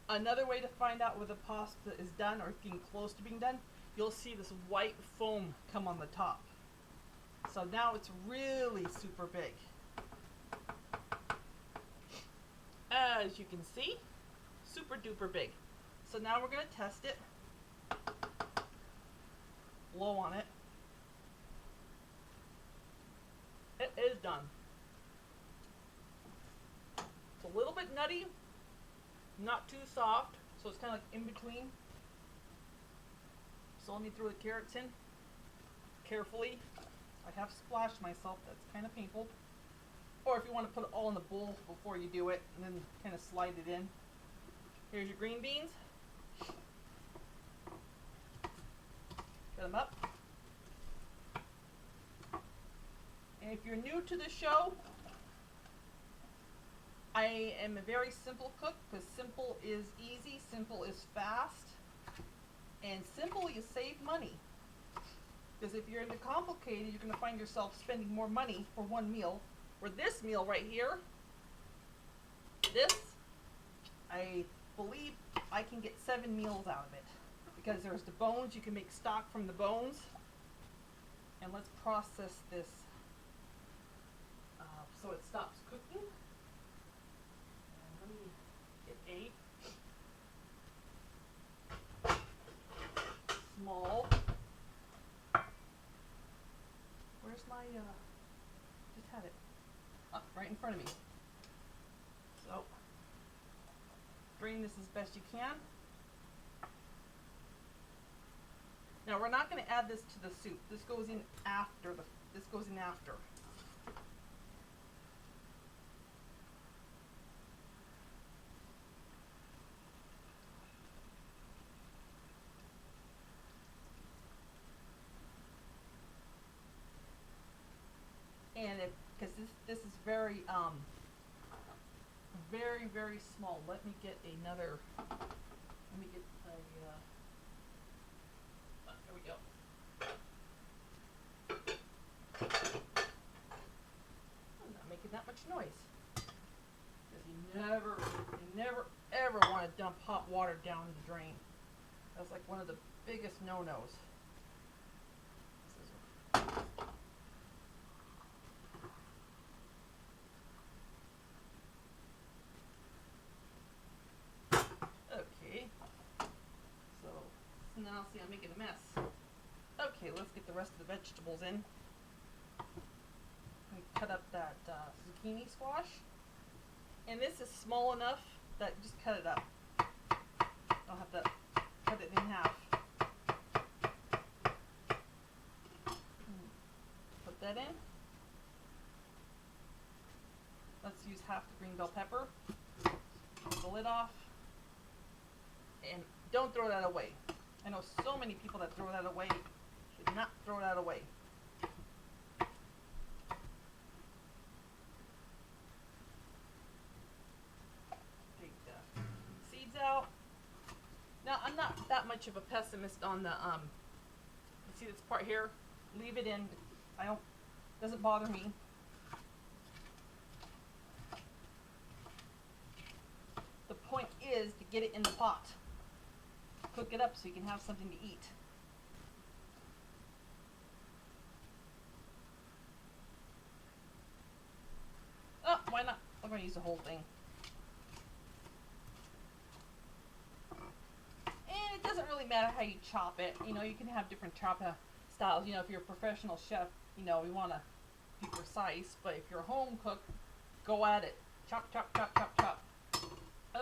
Another way to find out whether pasta is done or getting close to being done, you'll see this white foam come on the top. So now it's really super big. As you can see, super duper big. So now we're going to test it. Blow on it. It is done. It's a little bit nutty, not too soft, so it's kind of like in between. So let me throw the carrots in carefully. I have splashed myself, that's kind of painful. Or if you want to put it all in the bowl before you do it and then kind of slide it in. Here's your green beans. Cut them up. And if you're new to the show, I am a very simple cook because simple is easy, simple is fast, and simple you save money. Because if you're into complicated, you're going to find yourself spending more money for one meal. For this meal right here, this, I believe I can get 7 meals out of it. Because there's the bones, you can make stock from the bones. And let's process this so it stops cooking. And let me get 8 small. Where's my, just had it. Up right in front of me. So, drain this as best you can. Now we're not going to add this to the soup. This goes in after. This goes in after. And because this is very very small. Let me get another. Let me get a. There we go. I'm not making that much noise. Because you never ever want to dump hot water down the drain. That's like one of the biggest no-nos. Okay. So now see I'm making a mess. Okay, let's get the rest of the vegetables in. We cut up that zucchini squash. And this is small enough that just cut it up. I'll have to cut it in half. Put that in. Let's use half the green bell pepper. Take the lid off. And don't throw that away. I know so many people that throw that away. Should not throw that away. Take the seeds out. Now I'm not that much of a pessimist on the you see this part here? Leave it in. Doesn't bother me. The point is to get it in the pot. Cook it up so you can have something to eat. Oh, why not? I'm going to use the whole thing. And it doesn't really matter how you chop it. You know, you can have different chop styles. You know, if you're a professional chef, you know, you want to be precise. But if you're a home cook, go at it. Chop, chop, chop, chop, chop.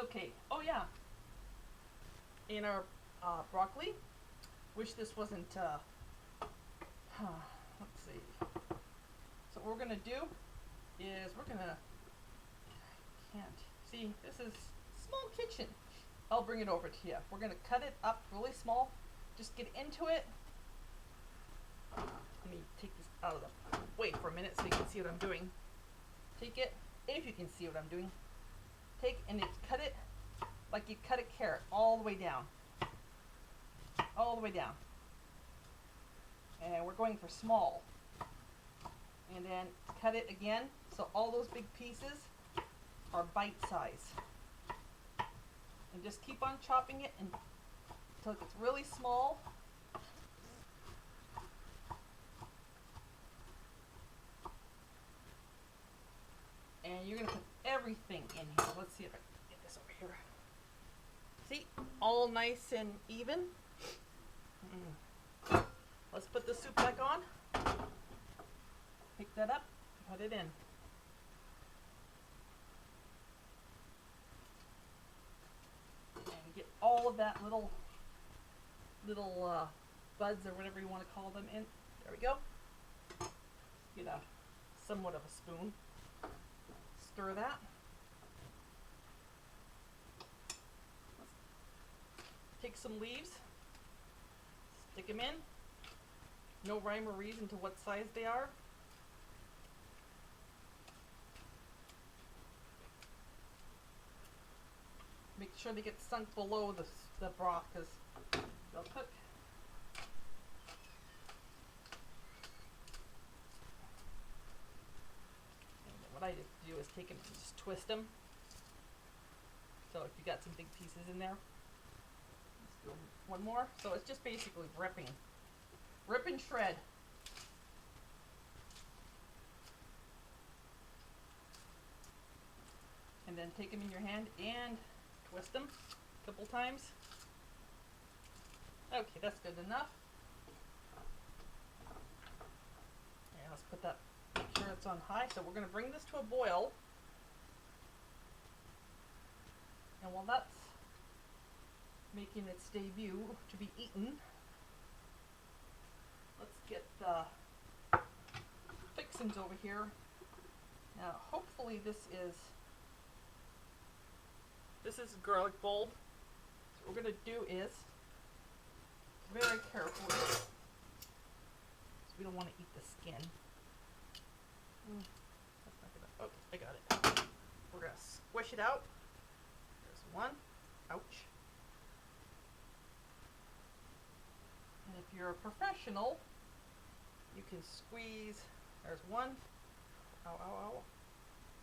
Okay. Oh, yeah. In our broccoli. Wish this wasn't, let's see. So what we're going to do is we're going to, can't, see, this is small kitchen. I'll bring it over to you. We're going to cut it up really small. Just get into it. Let me take this out of the way for a minute so you can see what I'm doing. Take it, if you can see what I'm doing. Take and cut it like you cut a carrot all the way down. All the way down. And we're going for small. And then cut it again so all those big pieces are bite size. And And just keep on chopping it until it gets really small. And you're going to put everything in here. Let's see if I can get this over here. See? All nice and even. Let's put the soup back on. Pick that up, put it in. And get all of that little buds or whatever you want to call them in. There we go. Get a somewhat of a spoon. Stir that. Take some leaves. Stick them in. No rhyme or reason to what size they are. Make sure they get sunk below the broth because they'll cook. And what I just do is take them and just twist them. So if you got some big pieces in there, let's do one more. So it's just basically ripping. Rip and shred. And then take them in your hand and twist them a couple times. Okay, that's good enough. And let's put that, make sure it's on high. So we're going to bring this to a boil. And while that's making its debut to be eaten, let's get the fixings over here. Now, hopefully this is garlic bulb. So what we're going to do is, very carefully, so we don't want to eat the skin. That's not gonna, okay, I got it. We're going to squish it out. There's one. Ouch. And if you're a professional, you can squeeze. There's one. Ow, ow, ow.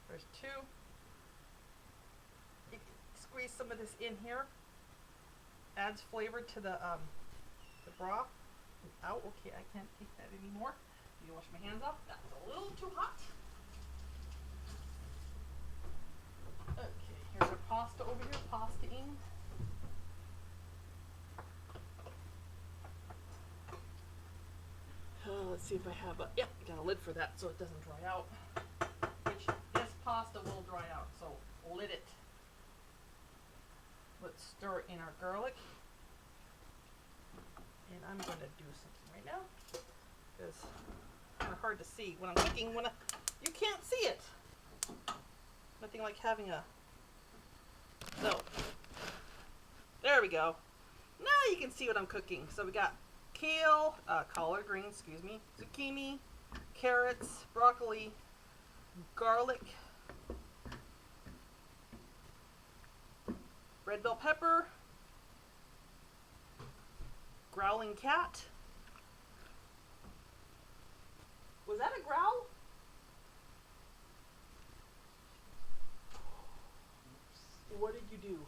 There's two. You can squeeze some of this in here. Adds flavor to the broth. Ow, okay, I can't take that anymore. You wash my hands off. That's a little too hot. Okay, here's our pasta over here, pastaing. Let's see if I have a, yep, got a lid for that so it doesn't dry out. Which this pasta will dry out, so lid it. Let's stir in our garlic. And I'm going to do something right now because it's kind of hard to see when I'm cooking. You can't see it. Nothing like having a, so there we go. Now you can see what I'm cooking. So we got kale, collard greens, excuse me, zucchini, carrots, broccoli, garlic, red bell pepper, growling cat. Was that a growl? What did you do?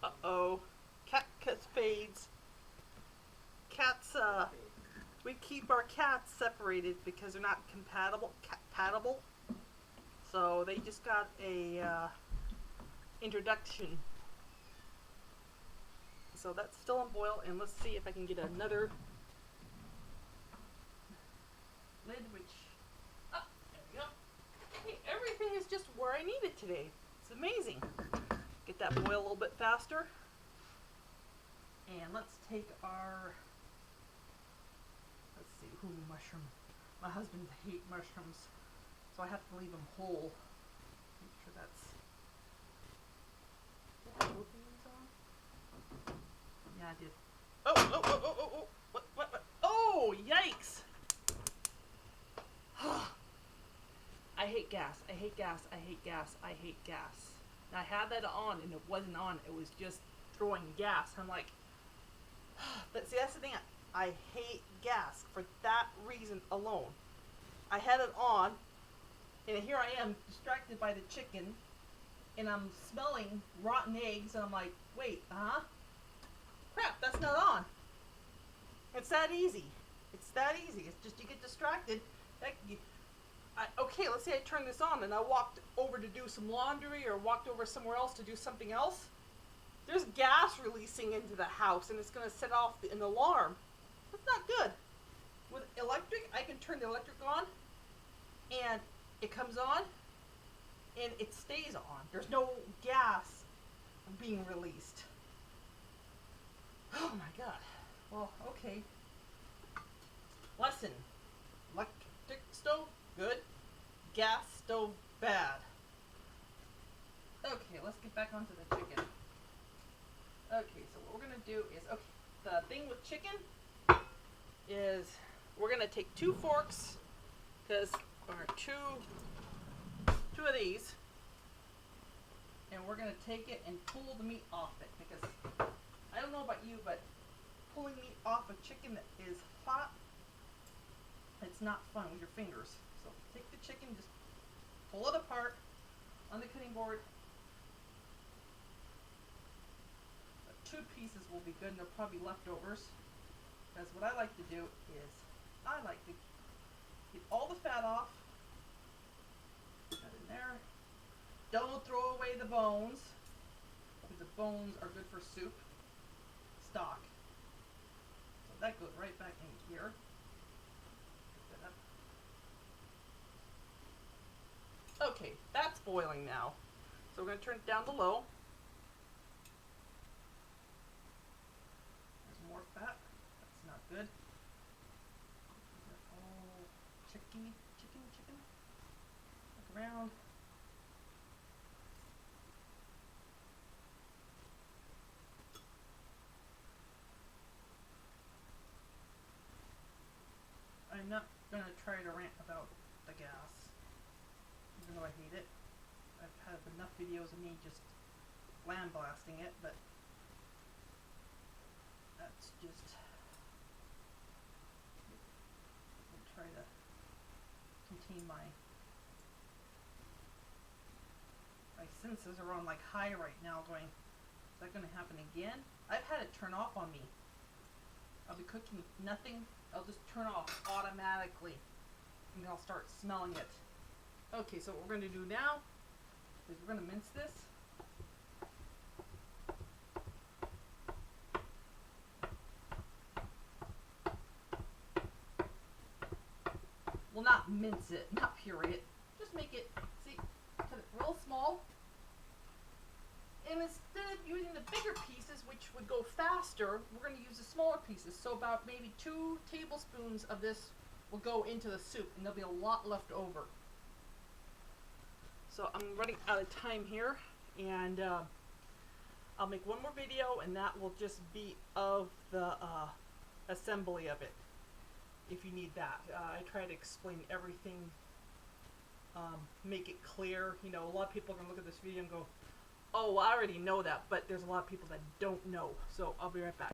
Uh-oh. Cat fades. Cats, we keep our cats separated because they're not compatible. So they just got a introduction. So that's still on boil, and let's see if I can get another lid, which, there we go. Hey, everything is just where I need it today. It's amazing. Get that boil a little bit faster. And let's take our, let's see, mushroom. My husband hates mushrooms, so I have to leave them whole. Make sure that's, did I put these on? Yeah, I did. Oh, what? Oh, yikes! I hate gas. I had that on and it wasn't on. It was just throwing gas. I'm like, but see, that's the thing. I hate gas for that reason alone. I had it on And here I am distracted by the chicken, and I'm smelling rotten eggs, and I'm like, wait, crap, that's not on. It's that easy. It's that easy. It's just you get distracted. Okay, let's say I turn this on and I walked over to do some laundry or walked over somewhere else to do something else. There's gas releasing into the house and it's going to set off an alarm. That's not good. With electric, I can turn the electric on and it comes on and it stays on. There's no gas being released. Oh my god. Well, okay. Lesson. Electric stove, good. Gas stove, bad. Okay, let's get back onto the chicken. Okay, so what we're going to do is, okay, the thing with chicken is we're going to take 2 forks, or two of these, and we're going to take it and pull the meat off it, because I don't know about you, but pulling meat off a chicken that is hot, it's not fun with your fingers. So take the chicken, just pull it apart on the cutting board. 2 pieces will be good, and they'll probably be leftovers. Because what I like to do is I like to get all the fat off. Put that in there. Don't throw away the bones, because the bones are good for soup stock. So that goes right back in here. Pick that up. Okay, that's boiling now. So we're going to turn it down to low. There's more fat. That's not good. Oh, chicken. Look around. I'm not going to try to rant about the gas, even though I hate it. I've had enough videos of me just land blasting it, but that's just, I'll try to contain my senses are on like high right now, going, is that going to happen again? I've had it turn off on me. I'll be cooking nothing, I'll just turn off automatically, and I'll start smelling it. Okay, so what we're going to do now is we're going to mince this. Well, not mince it, not puree it, just make it, see, cut it real small. And instead of using the bigger pieces, which would go faster, we're going to use the smaller pieces. So about maybe 2 tablespoons of this will go into the soup, and there'll be a lot left over. So I'm running out of time here, and I'll make one more video, and that will just be of the assembly of it, if you need that. I try to explain everything, make it clear. You know, a lot of people are going to look at this video and go, oh, I already know that, but there's a lot of people that don't know. So I'll be right back.